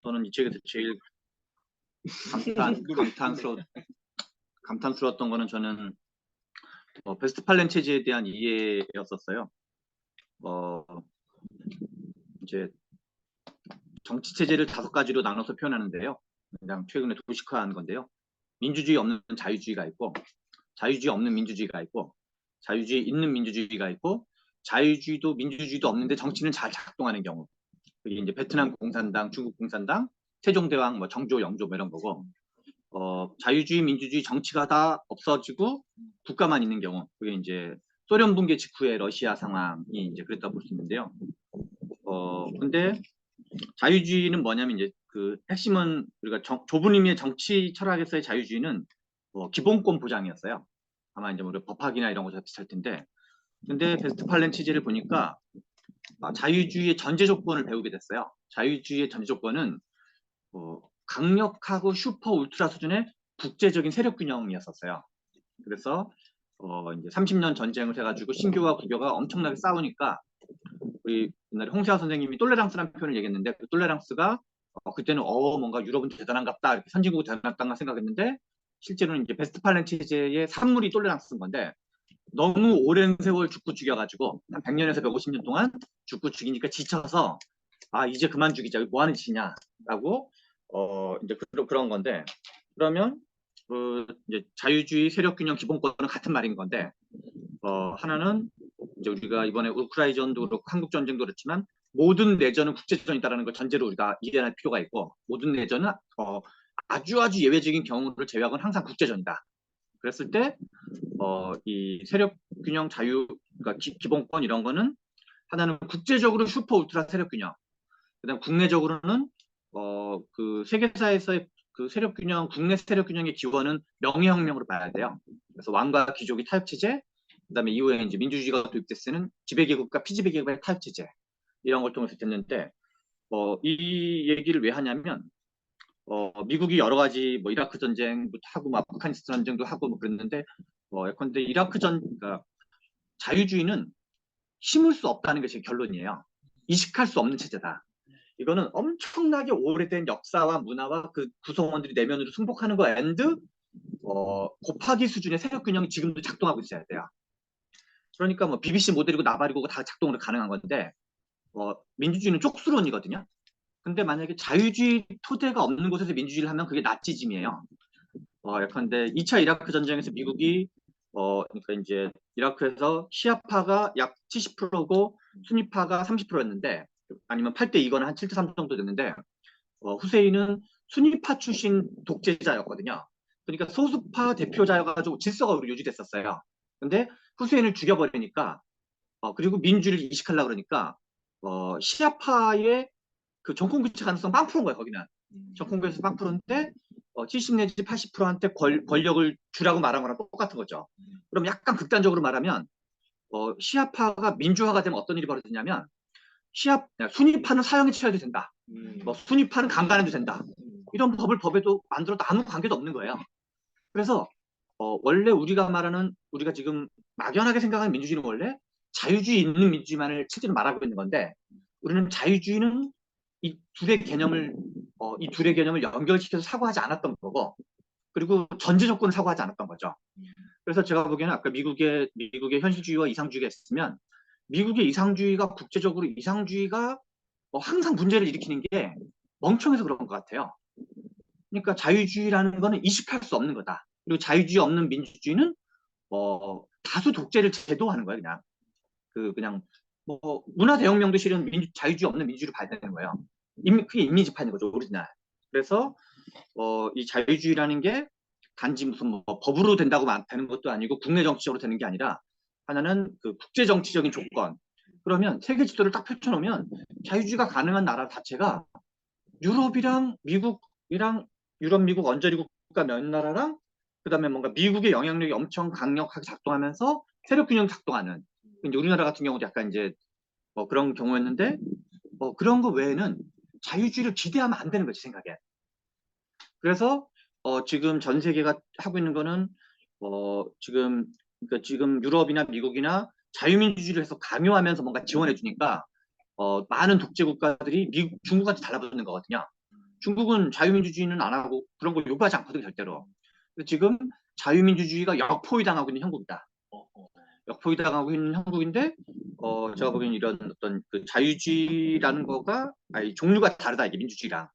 저는 이 책에서 제일 감탄스러웠던 거는 저는 베스트팔렌 체제에 대한 이해였었어요. 이제 정치 체제를 5가지로 나눠서 표현하는데요. 그냥 최근에 도식화한 건데요. 민주주의 없는 자유주의가 있고, 자유주의 없는 민주주의가 있고, 자유주의 있는 민주주의가 있고, 자유주의도 민주주의도 없는데 정치는 잘 작동하는 경우. 그게 이제 베트남 공산당, 중국 공산당, 세종대왕, 뭐 정조, 영조 뭐 이런 거고, 자유주의, 민주주의 정치가 다 없어지고 국가만 있는 경우, 그게 이제 소련 붕괴 직후의 러시아 상황이 이제 그랬다 볼 수 있는데요. 근데 자유주의는 뭐냐면 이제 그 핵심은 우리가 좁은 의미의 정치 철학에서의 자유주의는 기본권 보장이었어요. 아마 이제 우리 법학이나 이런 거랑 비슷할 텐데, 근데 베스트팔렌 체제를 보니까 자유주의의 전제 조건을 배우게 됐어요. 자유주의의 전제 조건은 강력하고 슈퍼 울트라 수준의 국제적인 세력 균형이었었어요. 그래서 이제 30년 전쟁을 해가지고 신교와 국교가 엄청나게 싸우니까 우리 옛날에 홍세화 선생님이 똘레랑스라는 표현을 얘기했는데 그 똘레랑스가 그때는 뭔가 유럽은 대단한갑다 이렇게 선진국은 대단하다 생각했는데 실제로는 이제 베스트팔렌 체제의 산물이 똘레랑스인 건데 너무 오랜 세월 죽고 죽여가지고 한 100년에서 150년 동안 죽고 죽이니까 지쳐서 이제 그만 죽이자 뭐 하는 짓이냐라고 이제 그런 건데 그러면 이제 자유주의 세력균형 기본권은 같은 말인 건데 하나는 이제 우리가 이번에 우크라이전도 그렇고 한국 전쟁도 그렇지만 모든 내전은 국제전이다라는 걸 전제로 우리가 이해할 필요가 있고 모든 내전은 아주 예외적인 경우를 제외하고는 항상 국제전이다. 그랬을 때 이 세력균형 자유 그러니까 기본권 이런 거는 하나는 국제적으로 슈퍼 울트라 세력균형 그다음 국내적으로는 그 세계사에서의 그 세력균형 국내 세력균형의 기원은 명예혁명으로 봐야 돼요. 그래서 왕과 귀족이 타협체제 그다음에 이후에 이제 민주주의가 도입됐을 때는 지배계급과 피지배계급의 타협체제 이런 걸 통해서 됐는데 이 얘기를 왜 하냐면 미국이 여러 가지 뭐 이라크 전쟁부터 하고 뭐 아프가니스탄 전쟁도 하고 뭐 그랬는데 예컨대 그러니까 자유주의는 심을 수 없다는 것이 결론이에요. 이식할 수 없는 체제다. 이거는 엄청나게 오래된 역사와 문화와 그 구성원들이 내면으로 승복하는 거 앤드 곱하기 수준의 세력균형이 지금도 작동하고 있어야 돼요. 그러니까 뭐 BBC 모델이고 나발이고 다 작동으로 가능한 건데 민주주의는 쪽수론이거든요. 근데 만약에 자유주의 토대가 없는 곳에서 민주주의를 하면 그게 나치즘이에요. 예컨대 2차 이라크 전쟁에서 미국이 그러니까 이제 이라크에서 시아파가 약 70%고 수니파가 30%였는데 아니면 8대2거나 한 7대3 정도 됐는데 후세인은 수니파 출신 독재자였거든요. 그러니까 소수파 대표자여가지고 질서가 유지됐었어요. 근데 후세인을 죽여버리니까 그리고 민주주의를 이식하려고 그러니까 시아파의 그 정권 교체 가능성 빵 프로인 거예요. 거기는 정권 교체 빵 프로인데 70 내지 80%한테 권력을 주라고 말한 거랑 똑같은 거죠. 그럼 약간 극단적으로 말하면 시아파가 민주화가 되면 어떤 일이 벌어지냐면 순위파는 사형에 처해도 된다. 뭐 순위파는 강간해도 된다. 이런 법에도 만들어도 아무 관계도 없는 거예요. 그래서 원래 우리가 지금 막연하게 생각하는 민주주의는 원래 자유주의 있는 민주주의만을 실제로 말하고 있는 건데 우리는 자유주의는 이 둘의 개념을 연결시켜서 사고하지 않았던 거고 그리고 전제 조건을 사고하지 않았던 거죠. 그래서 제가 보기에는 아까 미국의 현실주의와 이상주의가 있으면 미국의 이상주의가 국제적으로 이상주의가 항상 문제를 일으키는 게 멍청해서 그런 것 같아요. 그러니까 자유주의라는 거는 이식할 수 없는 거다. 그리고 자유주의 없는 민주주의는 다수 독재를 제도하는 거예요. 그냥 뭐 문화 대혁명도 실은 자유주의 없는 민주주의를 봐야 되는 거예요. 그게 인민집화인 거죠, 오리지널. 그래서 이 자유주의라는 게 단지 무슨 뭐 법으로 된다고 되는 것도 아니고 국내 정치적으로 되는 게 아니라 하나는 그 국제 정치적인 조건. 그러면 세계 지도를 딱 펼쳐놓으면 자유주의가 가능한 나라 자체가 유럽이랑 미국이랑 유럽, 미국 언저리 국가 몇 나라랑 그다음에 뭔가 미국의 영향력이 엄청 강력하게 작동하면서 세력균형 작동하는 이제 우리나라 같은 경우도 약간 이제 그런 경우였는데 그런 거 외에는 자유주의를 기대하면 안 되는 거지 생각에. 그래서 지금 전 세계가 하고 있는 거는 그러니까 지금 유럽이나 미국이나 자유민주주의를 해서 강요하면서 뭔가 지원해 주니까 많은 독재 국가들이 중국한테 달라붙는 거거든요. 중국은 자유민주주의는 안 하고 그런 거 요구하지 않거든 절대로. 근데 지금 자유민주주의가 역포위당하고 있는 형국이다. 역포위당하고 있는 형국인데 제가 보기엔 이런 어떤 그 자유주의라는 거가 아니 종류가 다르다 이게 민주주의랑.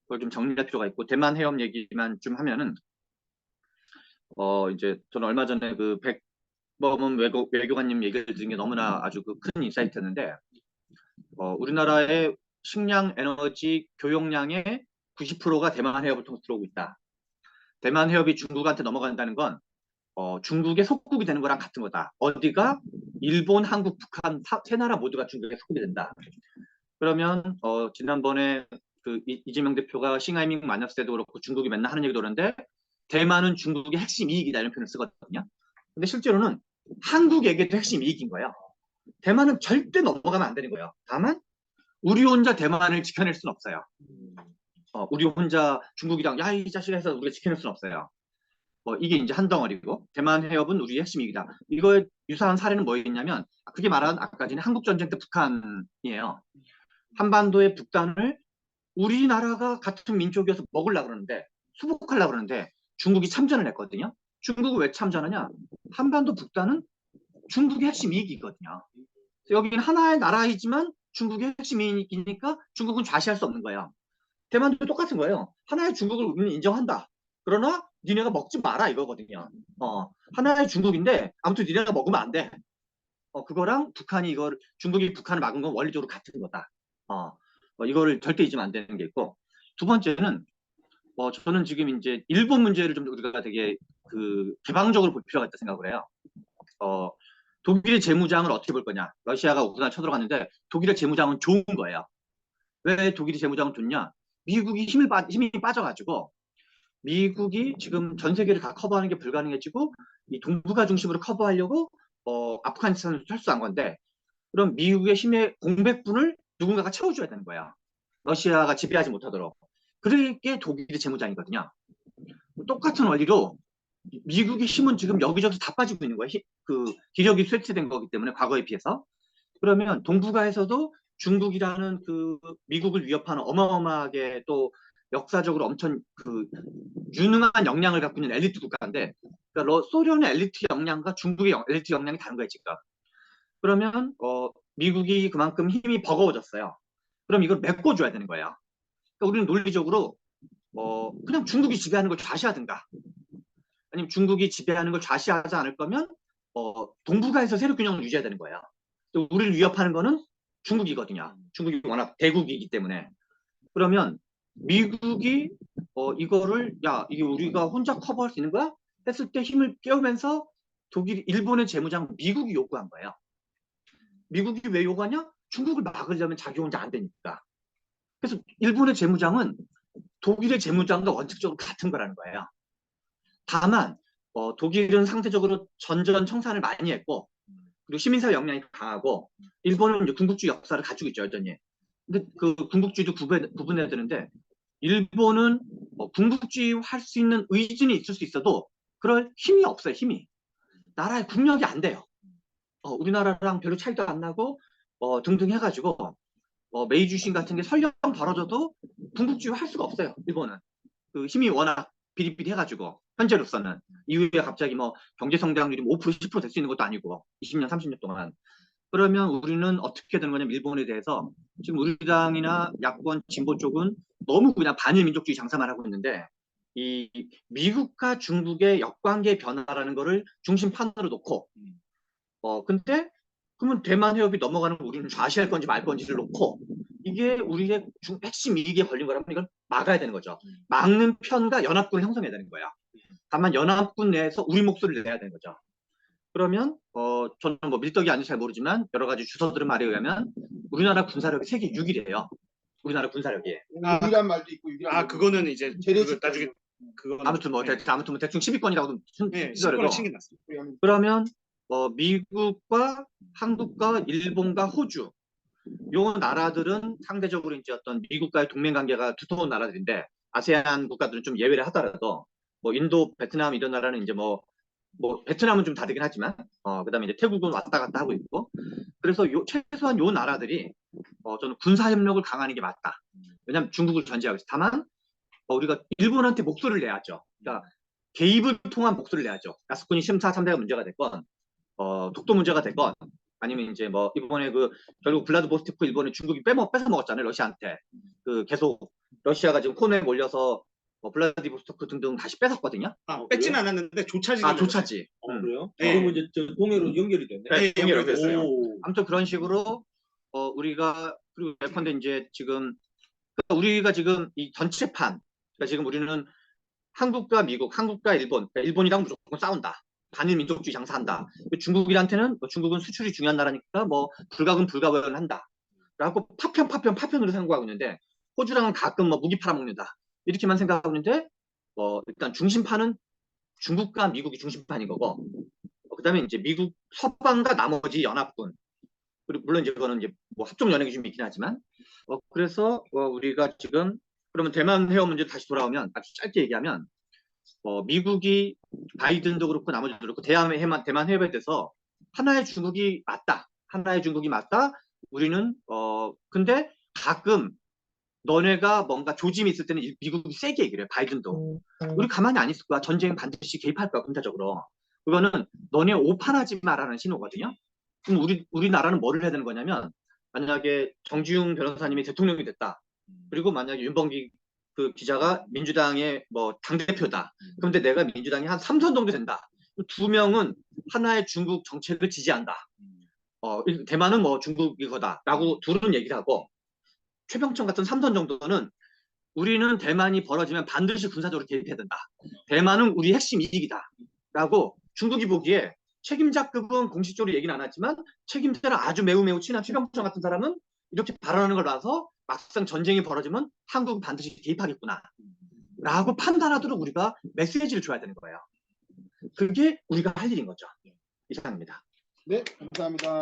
그걸 좀 정리할 필요가 있고 대만 해협 얘기만 좀 하면은 이제 저는 얼마 전에 그 백범은 외교관님 얘기를 들은 게 너무나 아주 그 큰 인사이트였는데 우리나라의 식량 에너지 교역량의 90%가 대만 해협을 통해서 들어오고 있다. 대만 해협이 중국한테 넘어간다는 건 중국의 속국이 되는 거랑 같은 거다. 어디가 일본, 한국, 북한 세 나라 모두가 중국의 속국이 된다. 그러면 지난번에 그 이재명 대표가 싱하이밍 만났을 때도 그렇고 중국이 맨날 하는 얘기도 그런데 대만은 중국의 핵심 이익이다 이런 표현을 쓰거든요. 근데 실제로는 한국에게도 핵심 이익인 거예요. 대만은 절대 넘어가면 안 되는 거예요. 다만 우리 혼자 대만을 지켜낼 수는 없어요. 우리 혼자 중국이랑 야 이 자식아 해서 우리가 지켜낼 수는 없어요. 이게 이제 한 덩어리고 대만 해협은 우리의 핵심 이익이다. 이거에 유사한 사례는 뭐였냐면 그게 말한 아까 전에 한국 전쟁 때 북한이에요. 한반도의 북단을 우리나라가 같은 민족이어서 먹으려고 그러는데 수복하려고 그러는데 중국이 참전을 했거든요. 중국은 왜 참전하냐? 한반도 북단은 중국의 핵심 이익이거든요. 여기는 하나의 나라이지만 중국의 핵심 이익이니까 중국은 좌시할 수 없는 거예요. 대만도 똑같은 거예요. 하나의 중국을 우리는 인정한다. 그러나 니네가 먹지 마라 이거거든요. 하나의 중국인데 아무튼 니네가 먹으면 안 돼. 그거랑 북한이 이걸 중국이 북한을 막은 건 원리적으로 같은 거다. 이거를 절대 잊으면 안 되는 게 있고 두 번째는 저는 지금 이제 일본 문제를 좀 우리가 되게 그 개방적으로 볼 필요가 있다 생각을 해요. 독일의 재무장을 어떻게 볼 거냐? 러시아가 우크라이나 쳐들어갔는데 독일의 재무장은 좋은 거예요. 왜 독일이 재무장은 좋냐? 미국이 힘이 빠져가지고 미국이 지금 전 세계를 다 커버하는 게 불가능해지고 이 동북아 중심으로 커버하려고 아프가니스탄을 철수한 건데 그럼 미국의 힘의 공백분을 누군가가 채워줘야 되는 거야. 러시아가 지배하지 못하도록. 그게 독일의 재무장이거든요. 똑같은 원리로 미국의 힘은 지금 여기저기 다 빠지고 있는 거야. 그 기력이 쇠퇴된 거기 때문에 과거에 비해서. 그러면 동북아에서도 중국이라는 그 미국을 위협하는 어마어마하게 또 역사적으로 엄청 그 유능한 역량을 갖고 있는 엘리트 국가인데 그러니까 소련의 엘리트 역량과 중국의 엘리트 역량이 다른 거예요 지금. 그러면 미국이 그만큼 힘이 버거워졌어요. 그럼 이걸 메꿔줘야 되는 거예요. 그러니까 우리는 논리적으로 그냥 중국이 지배하는 걸 좌시하든가 아니면 중국이 지배하는 걸 좌시하지 않을 거면 동북아에서 세력 균형을 유지해야 되는 거예요. 또 우리를 위협하는 거는 중국이거든요. 중국이 워낙 대국이기 때문에. 그러면 미국이 이거를 야 이게 우리가 혼자 커버할 수 있는 거야? 했을 때 힘을 깨우면서 일본의 재무장 미국이 요구한 거예요. 미국이 왜 요구하냐? 중국을 막으려면 자기 혼자 안 되니까. 그래서 일본의 재무장은 독일의 재무장과 원칙적으로 같은 거라는 거예요. 다만 독일은 상대적으로 전전 청산을 많이 했고 그리고 시민사회 역량이 강하고 일본은 이제 군국주의 역사를 가지고 있죠 여전히. 근데 그 군국주의도 구분해야 되는데 일본은 군국주의 할 수 있는 의지는 있을 수 있어도 그럴 힘이 없어요 힘이. 나라의 국력이 안 돼요. 우리나라랑 별로 차이도 안 나고 등등 해가지고 메이지 유신 같은 게 설령 벌어져도 군국주의 할 수가 없어요 일본은. 그 힘이 워낙 비리비리해가지고 현재로서는 이후에 갑자기 뭐 경제 성장률이 5% 10% 될 수 있는 것도 아니고 20년 30년 동안. 그러면 우리는 어떻게 되는 거냐면 일본에 대해서 지금 우리 당이나 야권 진보 쪽은 너무 그냥 반일 민족주의 장사만 하고 있는데 이 미국과 중국의 역관계 변화라는 거를 중심판으로 놓고 근데 그러면 대만 해협이 넘어가는 거 우리는 좌시할 건지 말 건지를 놓고 이게 우리의 핵심 이익에 걸린 거라면 이걸 막아야 되는 거죠. 막는 편과 연합군을 형성해야 되는 거야. 다만 연합군 내에서 우리 목소리를 내야 되는 거죠. 그러면 저는 뭐 밀떡이 아닌지 잘 모르지만 여러 가지 주서들은 말에 의하면 우리나라 군사력이 세계 6위래요. 우리나라 군사력이. 유일한 말도 있고 유일한 그거는 이제 재래식 나중에 그거는 아무튼 뭐 대충 10위권이라고 네, 치더라도 10권을 챙겨놨어요. 그러면 미국과 한국과 일본과 호주 요 나라들은 상대적으로 이제 어떤 미국과의 동맹 관계가 두터운 나라들인데 아세안 국가들은 좀 예외를 하더라도 뭐 인도, 베트남 이런 나라는 이제 뭐 베트남은 좀 다르긴 하지만 그다음에 이제 태국은 왔다 갔다 하고 있고 그래서 최소한 요 나라들이 저는 군사 협력을 강화하는 게 맞다. 왜냐하면 중국을 견제하고 있어. 다만 우리가 일본한테 목소리를 내야죠. 그러니까 개입을 통한 목소리를 내야죠. 가스쿠니 심사 참배가 문제가 됐건 독도 문제가 됐건 아니면 이제 뭐 이번에 그 결국 블라디보스토크 일본에 중국이 뺏어 먹었잖아요. 러시아한테. 그 계속 러시아가 지금 코너에 몰려서 블라디보스토크 등등 다시 뺏었거든요. 뺏진 않았는데 조차지. 조차지. 그래요? 네. 그러면 이제 저 동해로 연결이 됐네. 네, 연결됐어요. 오. 아무튼 그런 식으로 우리가 그리고 예컨대 이제 지금 우리가 지금 이 전체판 그러니까 지금 우리는 한국과 미국, 한국과 일본, 그러니까 일본이랑 무조건 싸운다. 반일 민족주의 장사한다. 중국이한테는 중국은 수출이 중요한 나라니까 뭐 불가근 불가분을 한다. 라고 파편으로 생각하고 있는데 호주랑은 가끔 뭐 무기 팔아먹는다. 이렇게만 생각하고 있는데 일단 중심판은 중국과 미국이 중심판인 거고 그다음에 이제 미국 서방과 나머지 연합군 그리고 물론 이제 그거는 이제 뭐 합종 연행이 좀 있긴 하지만 그래서 우리가 지금 그러면 대만 해협 문제 다시 돌아오면 아주 짧게 얘기하면 미국이 바이든도 그렇고 나머지도 그렇고 대만 해협에 대해서 하나의 중국이 맞다. 하나의 중국이 맞다. 우리는 근데 가끔 너네가 뭔가 조짐이 있을 때는 미국이 세게 얘기를 해. 바이든도. 우리 가만히 안 있을 거야. 전쟁 반드시 개입할 거야. 군사적으로. 그거는 너네 오판하지 마라는 신호거든요. 그럼 우리나라는 뭐를 해야 되는 거냐면 만약에 정주영 변호사님이 대통령이 됐다. 그리고 만약에 윤범기 그 기자가 민주당의 뭐 당대표다. 그런데 내가 민주당이 한 3선 정도 된다. 두 명은 하나의 중국 정책을 지지한다. 대만은 뭐 중국이거다라고 둘은 얘기를 하고 최병천 같은 3선 정도는 우리는 대만이 벌어지면 반드시 군사적으로 개입해야 된다. 대만은 우리 핵심 이익이다. 라고 중국이 보기에 책임자급은 공식적으로 얘기는 안 하지만 책임자랑 아주 매우 친한 최병천 같은 사람은 이렇게 발언하는 걸 봐서 막상 전쟁이 벌어지면 한국은 반드시 개입하겠구나. 라고 판단하도록 우리가 메시지를 줘야 되는 거예요. 그게 우리가 할 일인 거죠. 이상입니다. 네, 감사합니다.